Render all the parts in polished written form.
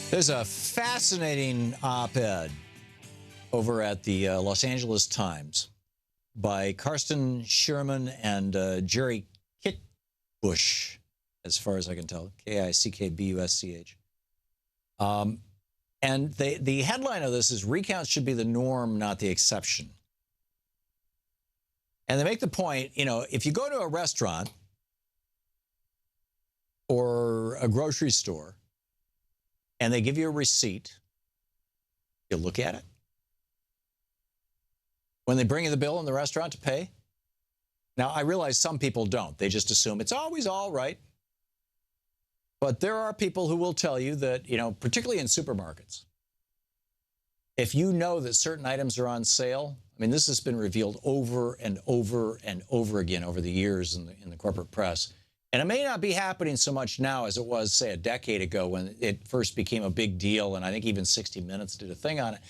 There's a fascinating op-ed over at the Los Angeles Times by Karsten Schirmann and Jerry Kickbusch, as far as I can tell, Kickbusch. And the headline of this is "Recounts should be the norm, not the exception." And they make the point, you know, if you go to a restaurant or a grocery store and they give you a receipt, you look at it. When they bring you the bill in the restaurant to pay, now I realize some people don't. They just assume it's always all right. But there are people who will tell you that, you know, particularly in supermarkets, if you know that certain items are on sale, I mean, this has been revealed over and over and over again over the years in the corporate press. And it may not be happening so much now as it was, say, a decade ago when it first became a big deal. And I think even 60 Minutes did a thing on it.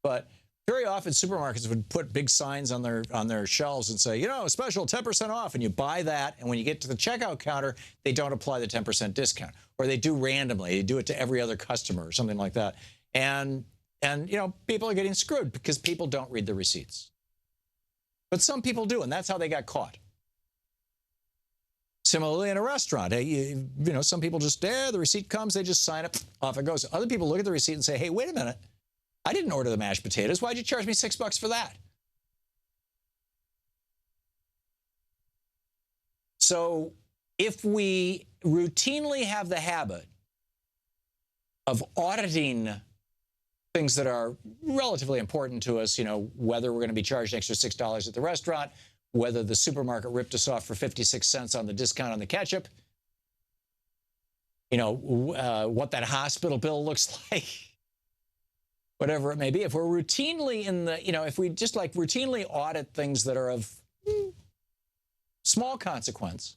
But very often supermarkets would put big signs on their shelves and say, you know, special 10% off. And you buy that. And when you get to the checkout counter, they don't apply the 10% discount. Or they do randomly. They do it to every other customer or something like that. And you know, people are getting screwed because people don't read the receipts. But some people do, and that's how they got caught. Similarly, in a restaurant, you know, some people just, the receipt comes, they just sign it, off it goes. Other people look at the receipt and say, hey, wait a minute. I didn't order the mashed potatoes. Why'd you charge me $6 for that? So if we routinely have the habit of auditing things that are relatively important to us, you know, whether we're going to be charged extra $6 at the restaurant, whether the supermarket ripped us off for 56 cents on the discount on the ketchup, you know, what that hospital bill looks like, whatever it may be. If we're routinely in the, you know, if we just like routinely audit things that are of small consequence,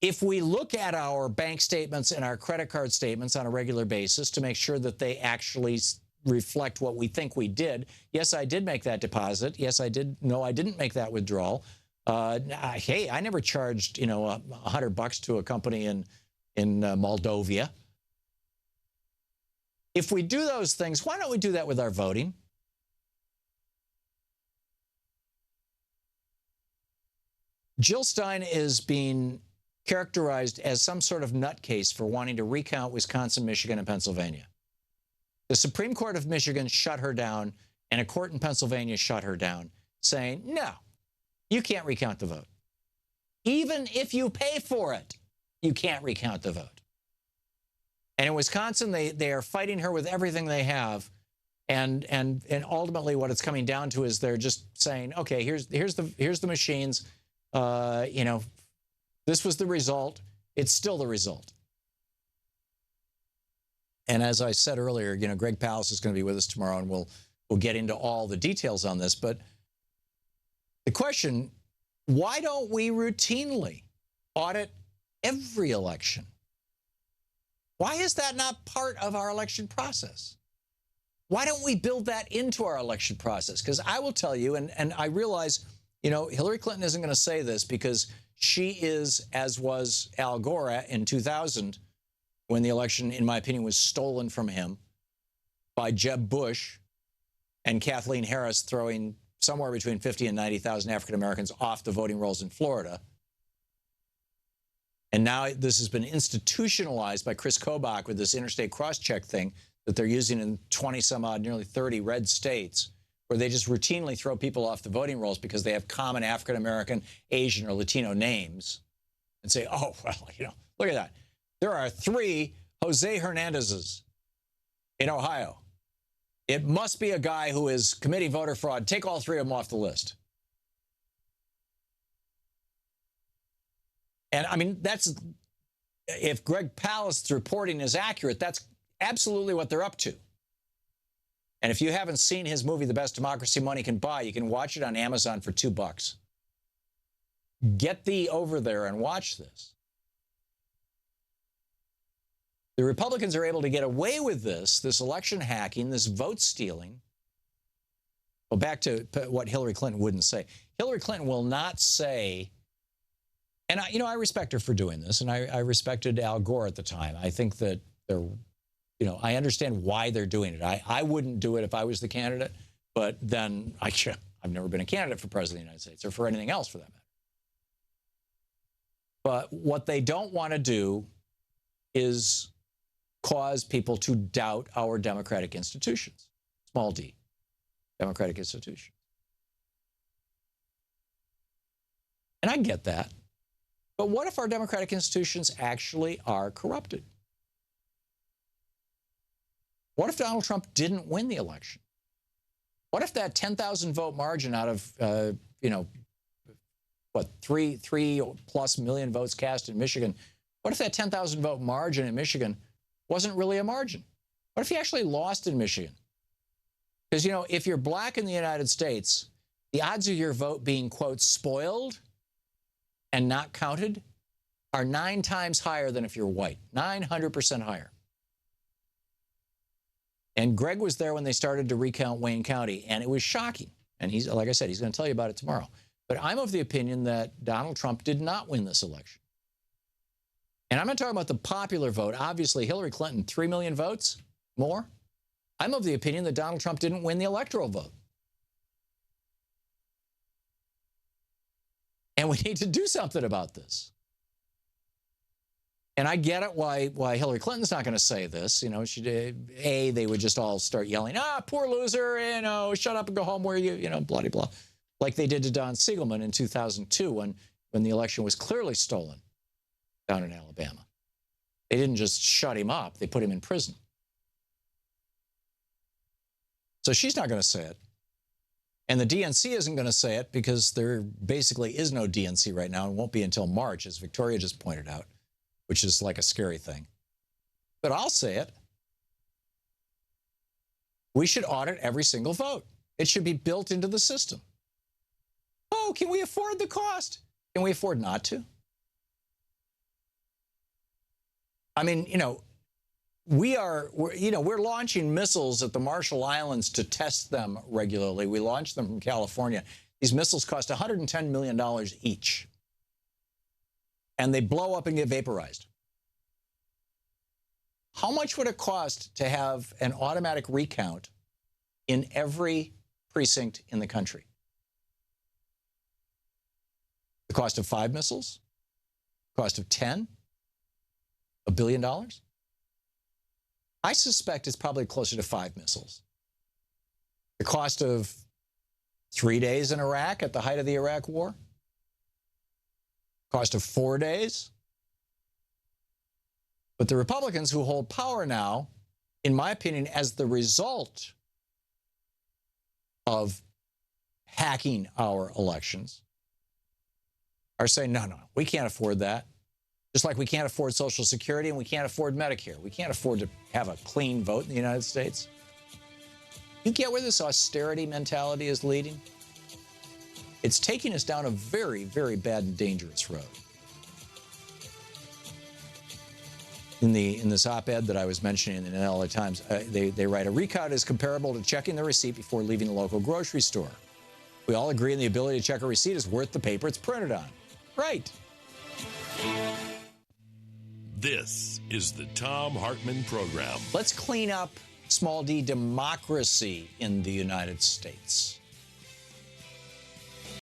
if we look at our bank statements and our credit card statements on a regular basis to make sure that they actually reflect what we think we did. Yes, I did make that deposit. Yes, I did. No, I didn't make that withdrawal. Hey, I never charged, you know, $100 to a company in Moldova. If we do those things, why don't we do that with our voting? Jill Stein is being characterized as some sort of nutcase for wanting to recount Wisconsin, Michigan, and Pennsylvania. The Supreme Court of Michigan shut her down, and a court in Pennsylvania shut her down, saying, no, you can't recount the vote. Even if you pay for it, you can't recount the vote. And in Wisconsin, they are fighting her with everything they have. And ultimately what it's coming down to is they're just saying, okay, here's the machines. You know, this was the result. It's still the result. And as I said earlier, you know, Greg Palast is going to be with us tomorrow, and we'll get into all the details on this. But the question, why don't we routinely audit every election? Why is that not part of our election process? Why don't we build that into our election process? Because I will tell you, and I realize, you know, Hillary Clinton isn't going to say this because she is, as was Al Gore in 2000, when the election, in my opinion, was stolen from him by Jeb Bush and Kathleen Harris throwing somewhere between 50 and 90,000 African Americans off the voting rolls in Florida. And now this has been institutionalized by Chris Kobach with this interstate cross-check thing that they're using in 20 some odd, nearly 30 red states, where they just routinely throw people off the voting rolls because they have common African American, Asian, or Latino names, and say, oh, well, you know, look at that. There are 3 Jose Hernandezes in Ohio. It must be a guy who is committing voter fraud. Take all 3 of them off the list. And I mean, that's, if Greg Palast's reporting is accurate, that's absolutely what they're up to. And if you haven't seen his movie, The Best Democracy Money Can Buy, you can watch it on Amazon for $2. Get thee over there and watch this. The Republicans are able to get away with this election hacking, this vote stealing. Well, back to what Hillary Clinton wouldn't say. Hillary Clinton will not say, and I respect her for doing this, and I respected Al Gore at the time. I think that They're, I understand why they're doing it. I wouldn't do it if I was the candidate, but then I've never been a candidate for president of the United States or for anything else for that matter. But what they don't want to do is cause people to doubt our democratic institutions, small d, democratic institutions. And I get that. But what if our democratic institutions actually are corrupted? What if Donald Trump didn't win the election? What if that 10,000 vote margin out of, 3+ million votes cast in Michigan, what if that 10,000 vote margin in Michigan wasn't really a margin? What if he actually lost in Michigan? Because, if you're black in the United States, the odds of your vote being, quote, spoiled and not counted are 9 times higher than if you're white, 900% higher. And Greg was there when they started to recount Wayne County, and it was shocking. And he's, like I said, he's going to tell you about it tomorrow. But I'm of the opinion that Donald Trump did not win this election. And I'm not talking about the popular vote. Obviously, Hillary Clinton, 3 million votes, more. I'm of the opinion that Donald Trump didn't win the electoral vote. And we need to do something about this. And I get it why Hillary Clinton's not going to say this. They would just all start yelling, poor loser, shut up and go home where you, blah, blah, blah. Like they did to Don Siegelman in 2002 when the election was clearly stolen down in Alabama. They didn't just shut him up. They put him in prison. So she's not going to say it. And the DNC isn't going to say it because there basically is no DNC right now and won't be until March, as Victoria just pointed out, which is like a scary thing. But I'll say it. We should audit every single vote. It should be built into the system. Oh, can we afford the cost? Can we afford not to? I mean, we're launching missiles at the Marshall Islands to test them regularly. We launch them from California. These missiles cost $110 million each. And they blow up and get vaporized. How much would it cost to have an automatic recount in every precinct in the country? The cost of 5 missiles? The cost of 10? $1 billion? I suspect it's probably closer to 5 missiles. The cost of 3 days in Iraq at the height of the Iraq War? Cost of 4 days? But the Republicans who hold power now, in my opinion, as the result of hacking our elections, are saying, no, we can't afford that. Just like we can't afford Social Security and we can't afford Medicare. We can't afford to have a clean vote in the United States. You get where this austerity mentality is leading? It's taking us down a very, very bad and dangerous road. In this op-ed that I was mentioning in the LA Times, they write, a recount is comparable to checking the receipt before leaving the local grocery store. We all agree on the ability to check a receipt is worth the paper it's printed on. Right. This is the Thom Hartmann Program. Let's clean up small d democracy in the United States.